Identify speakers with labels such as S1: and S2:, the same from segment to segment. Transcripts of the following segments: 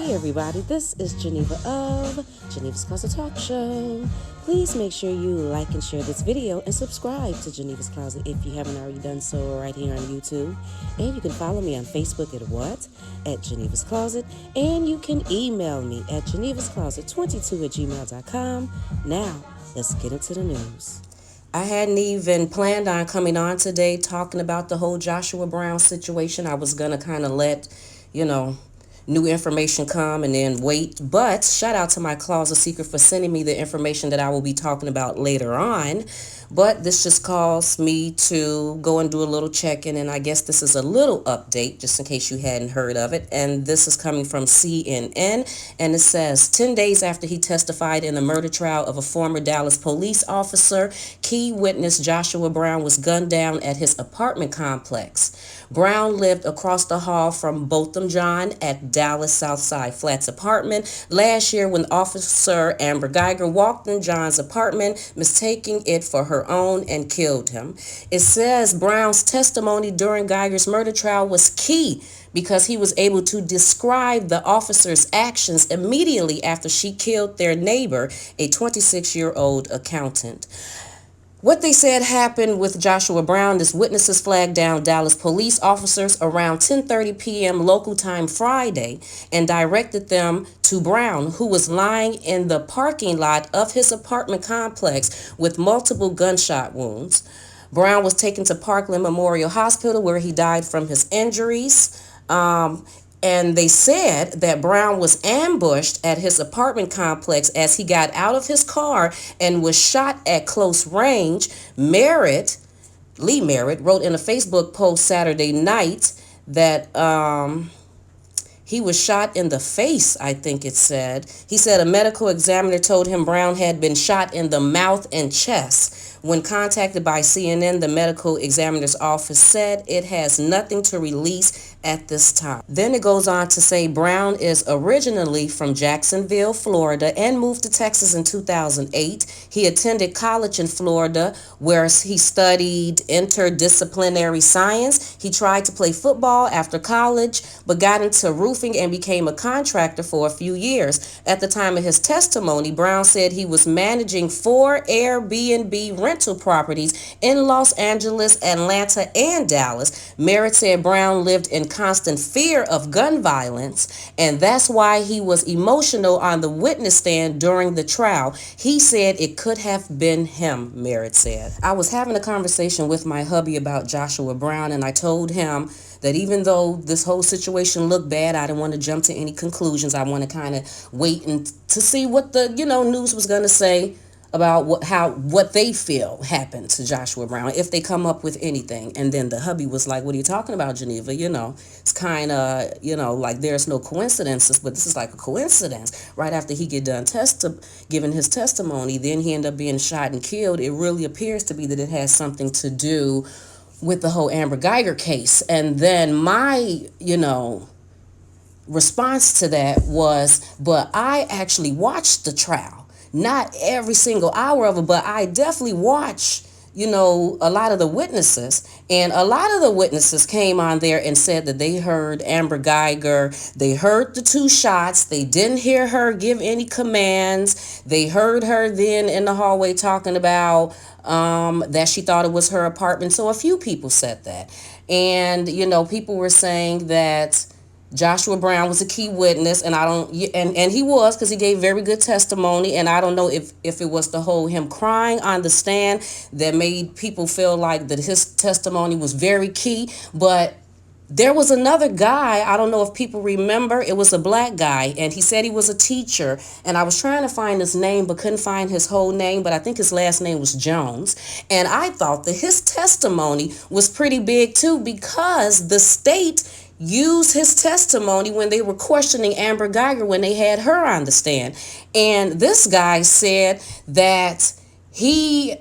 S1: Hey everybody, this is Geneva of Geneva's Closet Talk Show. Please make sure you like and share this video and subscribe to Geneva's Closet if you haven't already done so right here on YouTube. And you can follow me on Facebook at Geneva's Closet. And you can email me at genevascloset22@gmail.com. Now, let's get into the news. I hadn't even planned on coming on today talking about the whole Joshua Brown situation. I was going to kind of let, new information come and then wait. But shout out to my Closet Secret for sending me the information that I will be talking about later on. But this just calls me to go and do a little check-in, and I guess this is a little update just in case you hadn't heard of it. And this is coming from CNN, and it says 10 days after he testified in the murder trial of a former Dallas police officer, key witness Joshua Brown was gunned down at his apartment complex. Brown lived across the hall from Botham John at Dallas Southside Flats apartment last year when Officer Amber Geiger walked in John's apartment, mistaking it for her own, and killed him. It says Brown's testimony during Geiger's murder trial was key because he was able to describe the officer's actions immediately after she killed their neighbor, a 26-year-old accountant. What they said happened with Joshua Brown is witnesses flagged down Dallas police officers around 10:30 p.m. local time Friday and directed them to Brown, who was lying in the parking lot of his apartment complex with multiple gunshot wounds. Brown was taken to Parkland Memorial Hospital where he died from his injuries. And they said that Brown was ambushed at his apartment complex as he got out of his car and was shot at close range. Lee Merritt, wrote in a Facebook post Saturday night that he was shot in the face, I think it said. He said a medical examiner told him Brown had been shot in the mouth and chest. When contacted by CNN, the medical examiner's office said it has nothing to release at this time. Then it goes on to say Brown is originally from Jacksonville, Florida, and moved to Texas in 2008. He attended college in Florida where he studied interdisciplinary science. He tried to play football after college, but got into roofing and became a contractor for a few years. At the time of his testimony, Brown said he was managing 4 Airbnb rental properties in Los Angeles, Atlanta, and Dallas. Merritt said Brown lived in constant fear of gun violence, and that's why he was emotional on the witness stand during the trial. He said it could have been him, Merritt said. I was having a conversation with my hubby about Joshua Brown, and I told him that even though this whole situation looked bad, I didn't want to jump to any conclusions. I want to kind of wait and to see what the news was going to say about what they feel happened to Joshua Brown, if they come up with anything. And then the hubby was like, what are you talking about, Geneva? It's kind of, like there's no coincidences, but this is like a coincidence. Right after he get done giving his testimony, then he ended up being shot and killed. It really appears to be that it has something to do with the whole Amber Geiger case. And then my, response to that was, but I actually watched the trial. Not every single hour of it, but I definitely watched, a lot of the witnesses. And a lot of the witnesses came on there and said that they heard Amber Geiger. They heard the 2 shots. They didn't hear her give any commands. They heard her then in the hallway talking about that she thought it was her apartment. So a few people said that. And, people were saying that Joshua Brown was a key witness, and and he was, because he gave very good testimony. And I don't know if it was the whole him crying on the stand that made people feel like that his testimony was very key. But there was another guy, I don't know if people remember, it was a black guy, and he said he was a teacher. And I was trying to find his name, but couldn't find his whole name, but I think his last name was Jones. And I thought that his testimony was pretty big too, because the state used his testimony when they were questioning Amber Geiger when they had her on the stand. And this guy said that he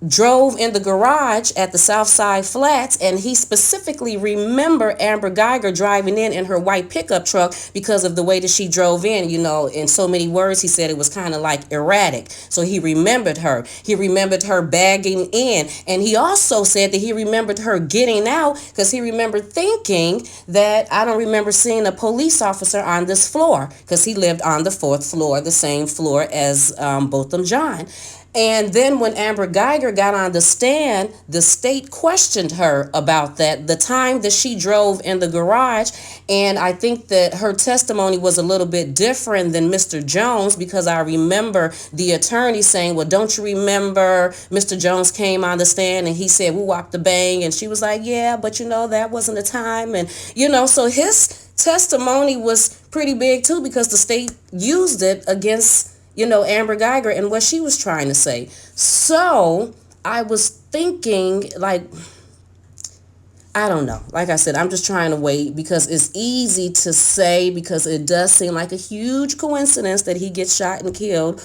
S1: drove in the garage at the Southside Flats, and he specifically remembered Amber Geiger driving in her white pickup truck because of the way that she drove in. In so many words, he said it was kind of like erratic. So he remembered her. He remembered her bagging in, and he also said that he remembered her getting out because he remembered thinking that I don't remember seeing a police officer on this floor because he lived on the fourth floor, the same floor as Botham John. And then when Amber Geiger got on the stand, the state questioned her about that, the time that she drove in the garage. And I think that her testimony was a little bit different than Mr. Jones, because I remember the attorney saying, well, don't you remember Mr. Jones came on the stand and he said, we walked the bang. And she was like, yeah, but that wasn't the time. And, so his testimony was pretty big too, because the state used it against Amber Geiger and what she was trying to say. So I was thinking, like, I don't know. Like I said, I'm just trying to wait because it's easy to say, because it does seem like a huge coincidence that he gets shot and killed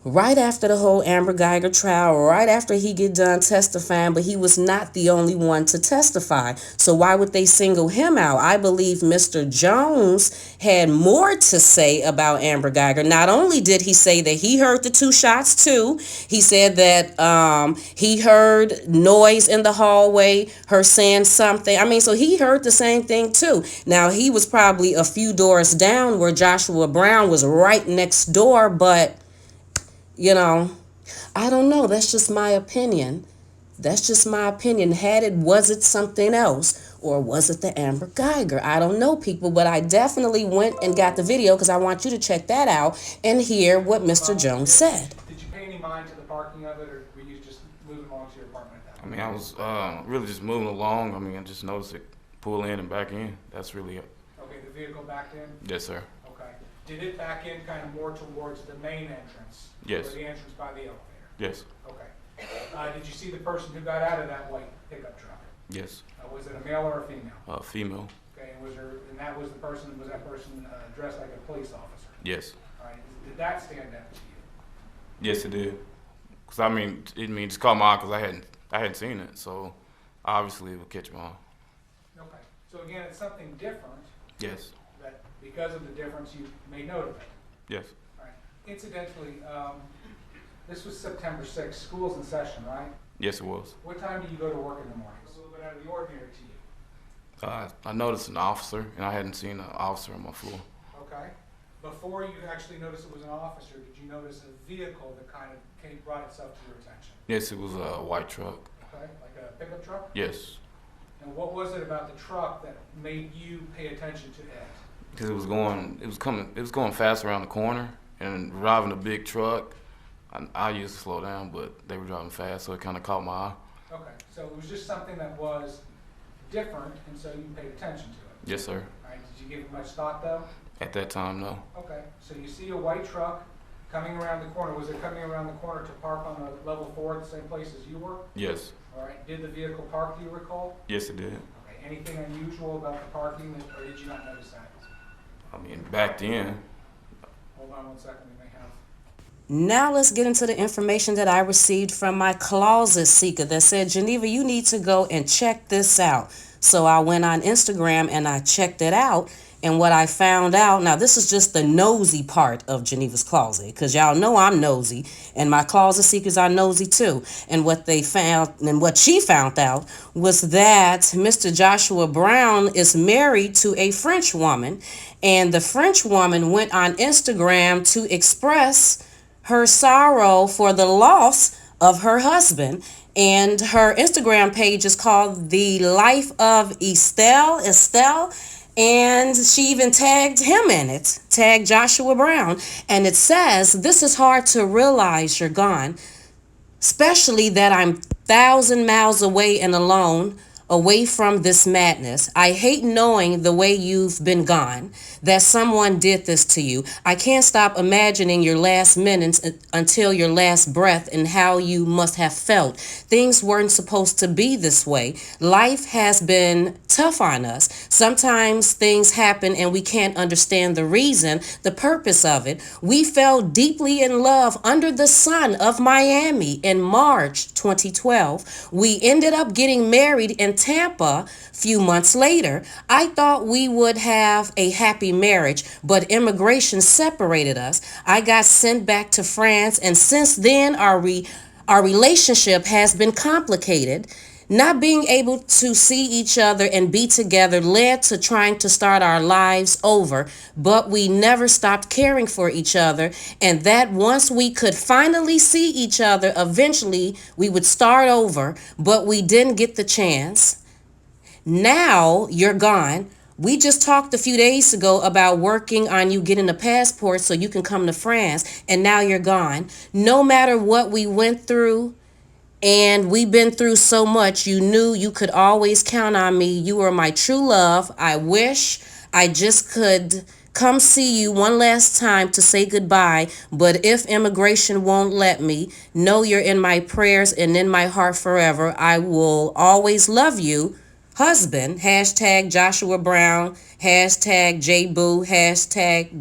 S1: right after the whole Amber Geiger trial, right after he get done testifying, but he was not the only one to testify. So why would they single him out? I believe Mr. Jones had more to say about Amber Geiger. Not only did he say that he heard the two shots too, he said that he heard noise in the hallway, her saying something. So he heard the same thing too. Now, he was probably a few doors down where Joshua Brown was right next door, but I don't know. That's just my opinion. Was it something else? Or was it the Amber Geiger? I don't know, people, but I definitely went and got the video because I want you to check that out and hear what Mr. Jones said.
S2: Did you pay any mind to the parking of it, or were you just moving along to your apartment at that point?
S3: I was really just moving along. I just noticed it pull in and back in. That's really it.
S2: Okay, the vehicle backed in?
S3: Yes, sir.
S2: Okay. Did it back in kind of more towards the main entrance?
S3: Yes.
S2: Or the entrance by the elevator?
S3: Yes.
S2: Okay. Did you see the person who got out of that white pickup truck?
S3: Yes.
S2: Was it a male or a female?
S3: Female.
S2: Okay, and was that person dressed like a police officer?
S3: Yes.
S2: All right. Did that stand out to you?
S3: Yes, it did. Cause it just caught my eye because I hadn't seen it, so obviously it would catch my eye.
S2: Okay. So again, it's something different.
S3: Yes.
S2: That because of the difference, you made note of it.
S3: Yes.
S2: All right. Incidentally, this was September 6th. School's in session, right?
S3: Yes, it was.
S2: What time do you go to work in the morning? It's a little bit out of the ordinary to you.
S3: I noticed an officer, and I hadn't seen an officer on my floor.
S2: Okay. Before you actually noticed it was an officer, did you notice a vehicle that kind of brought itself to your attention?
S3: Yes, it was a white truck.
S2: Okay, like a pickup truck?
S3: Yes.
S2: And what was it about the truck that made you pay attention to it?
S3: Because it was going fast around the corner, and driving a big truck. I used to slow down, but they were driving fast, so it kind of caught my eye.
S2: Okay, so it was just something that was different, and so you paid attention to it?
S3: Yes, sir.
S2: All right, did you give it much thought, though?
S3: At that time, no.
S2: Okay, so you see a white truck coming around the corner. Was it coming around the corner to park on a level 4 at the same place as you were?
S3: Yes.
S2: All right, did the vehicle park, do you recall?
S3: Yes, it did.
S2: Okay, anything unusual about the parking, or did you not notice that?
S3: Back then.
S2: Hold on 1 second, we may have.
S1: Now let's get into the information that I received from my closet seeker that said, Geneva, you need to go and check this out. So I went on Instagram and I checked it out. And what I found out, now this is just the nosy part of Geneva's closet, because y'all know I'm nosy, and my closet seekers are nosy too. And what they found, and what she found out, was that Mr. Joshua Brown is married to a French woman, and the French woman went on Instagram to express her sorrow for the loss of her husband. And her Instagram page is called The Life of Estelle. And she even tagged him in it, tagged Joshua Brown. And it says, this is hard to realize you're gone, especially that I'm 1,000 miles away and alone. away from this madness. I hate knowing the way you've been gone, that someone did this to you. I can't stop imagining your last minutes until your last breath and how you must have felt. Things weren't supposed to be this way. Life has been tough on us. Sometimes things happen and we can't understand the reason, the purpose of it. We fell deeply in love under the sun of Miami in March 2012. We ended up getting married in Tampa a few months later. I thought we would have a happy marriage, but immigration separated us. I got sent back to France, and since then, our relationship has been complicated. Not being able to see each other and be together led to trying to start our lives over, but we never stopped caring for each other, and that once we could finally see each other, eventually we would start over, but we didn't get the chance. Now you're gone. We just talked a few days ago about working on you getting a passport so you can come to France, and now you're gone. No matter what we went through, and we've been through so much, you knew you could always count on me. You were my true love. I wish I just could come see you one last time to say goodbye, but if immigration won't let me, know you're in my prayers and in my heart forever. I will always love you. Husband, hashtag Joshua Brown, hashtag JBoo, hashtag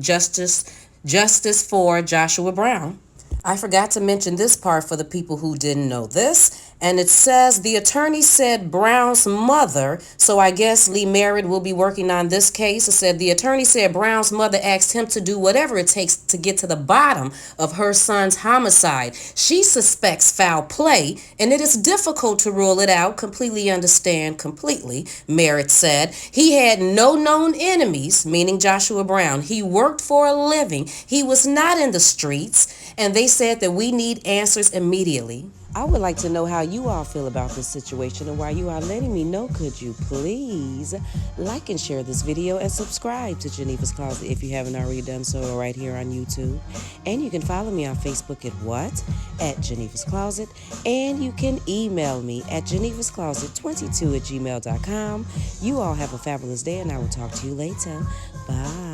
S1: justice for Joshua Brown. I forgot to mention this part for the people who didn't know this. And it says the attorney said Brown's mother, so I guess Lee Merritt will be working on this case. It said the attorney said Brown's mother asked him to do whatever it takes to get to the bottom of her son's homicide. She suspects foul play, and it is difficult to rule it out. Completely understand, completely, Merritt said. He had no known enemies, meaning Joshua Brown. He worked for a living. He was not in the streets, and they said that we need answers immediately. I would like to know how you all feel about this situation, and while you are letting me know, could you please like and share this video and subscribe to Genevas Closet if you haven't already done so right here on YouTube. And you can follow me on Facebook at Genevas Closet, and you can email me at genevascloset22@gmail.com. You all have a fabulous day, and I will talk to you later. Bye.